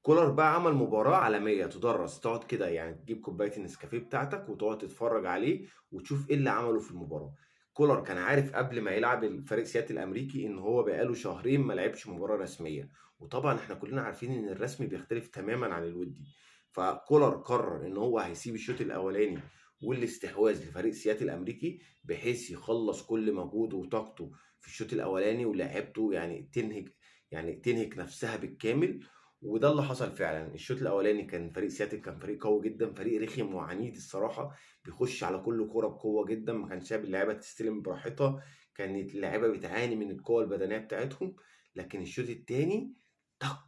كولر بقى عمل مباراة عالمية تدرس، تقعد كده يعني تجيب كوباية النسكافيه بتاعتك وتقعد تتفرج عليه وتشوف ايه اللي عمله في المباراة. كولر كان عارف قبل ما يلعب الفريق سياتل الامريكي ان هو بقاله شهرين ما لعبش مباراة رسمية، وطبعا احنا كلنا عارفين ان الرسمي بيختلف تماما عن الودي. فكولر قرر ان هو هيسيب الشوط الاولاني والاستحواذ لفريق سياتل الامريكي، بحيث يخلص كل مجهوده وطاقته في الشوط الاولاني ولاعيبته يعني تنهك نفسها بالكامل. وده اللي حصل فعلا. الشوط الاولاني كان فريق سياتل كان فريق قوي جدا، فريق رخم وعنيد الصراحه، بيخش على كل كوره بقوه جدا، ما كانش سايب اللعيبه تستلم براحتها، كانت اللعيبه بتعاني من القوه البدنيه بتاعتهم. لكن الشوط الثاني طق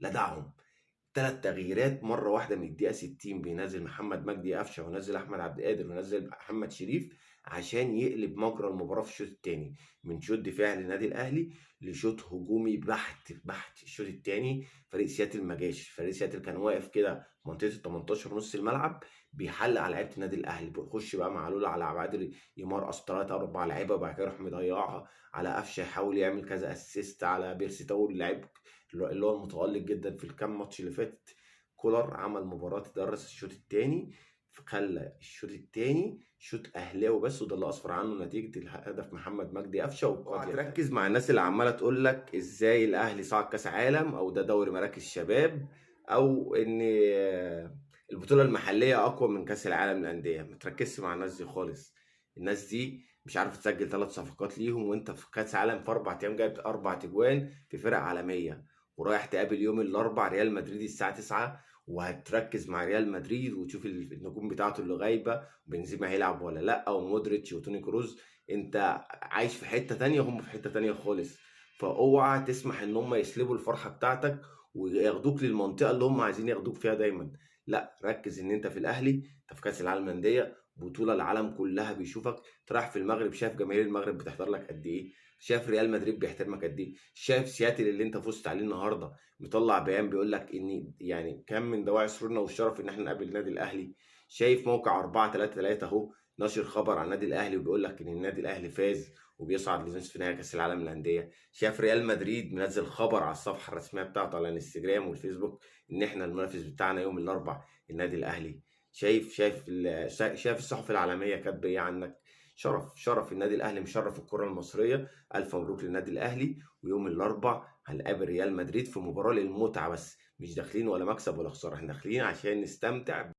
لدعهم. ثلاث تغييرات مره واحده من الدقيقه 60، بينزل محمد مجدي قفشه وينزل احمد عبد القادر وينزل محمد شريف عشان يقلب مجرى المباراه في الشوط الثاني، من شوط دفاعي للنادي الاهلي لشوط هجومي بحت بحت. الشوط الثاني فريق سياتل ما جاش، فريق سياتل كان واقف كده في منطقه ال 18 نص الملعب بيحلق على لعيبه النادي الاهلي، بيخش بقى معلول على عبد القادر يمرقص ثلاثه اربع لعيبه وبعد كده يروح مضيعها على قفشه، يحاول يعمل كذا اسيست على بيرسي تاول اللعيب اللي هو المتألق جدا في الكام ماتش اللي فاتت. كولر عمل مباراة تدرس الشوط الثاني، خلى الشوط الثاني شوط اهلاوي بس، وده اللي اسفر عنه نتيجه الهدف محمد مجدي قفشه. وهتركز مع الناس اللي عماله تقول لك ازاي الاهلي صعد كاس عالم، او ده دوري مراكز شباب، او ان البطوله المحليه اقوى من كاس العالم للانديه. ما تركزش مع الناس دي خالص. الناس دي مش عارف تسجل 3 صفقات ليهم، وانت في كاس عالم في 4 ايام جايب 4 تجوان في فرق عالميه، ورايح تقابل يوم الاربع ريال مدريد الساعه 9، وهتركز مع ريال مدريد وتشوف النجوم بتاعته اللي غايبه، بنزيما هيلعب ولا لا، ومودريتش وتوني كروز. انت عايش في حته تانية، هم في حته تانية خالص. فاوعى تسمح ان هم يسلبوا الفرحه بتاعتك وياخدوك للمنطقه اللي هم عايزين ياخدوك فيها دايما. لا، ركز ان انت في الاهلي، انت في كاس العالم للانديه، بطوله العالم كلها بيشوفك. تروح في المغرب، شايف جماهير المغرب بتحضر لك قد ايه، شايف ريال مدريد بيحترمك قد ايه، شايف سياتل اللي انت فزت عليه النهارده مطلع بيان بيقول لك ان يعني كان من دواعي سرورنا والشرف ان احنا نقابل النادي الاهلي. شايف موقع 433 اهو ناشر خبر عن النادي الاهلي وبيقول لك ان النادي الاهلي فاز وبيصعد لنصف نهائي كاس العالم للانديه. شاف ريال مدريد منزل خبر على الصفحه الرسميه بتاعته على الانستجرام والفيسبوك ان احنا المنافس بتاعنا يوم الاربع النادي الاهلي. شايف الصحف العالميه كاتبه ايه عنك. شرف النادي الاهلي، مشرف الكره المصريه. الف مبروك للنادي الاهلي. ويوم الاربع هنقابل ريال مدريد في مباراه للمتعه بس، مش داخلين ولا مكسب ولا خساره، احنا داخلين عشان نستمتع.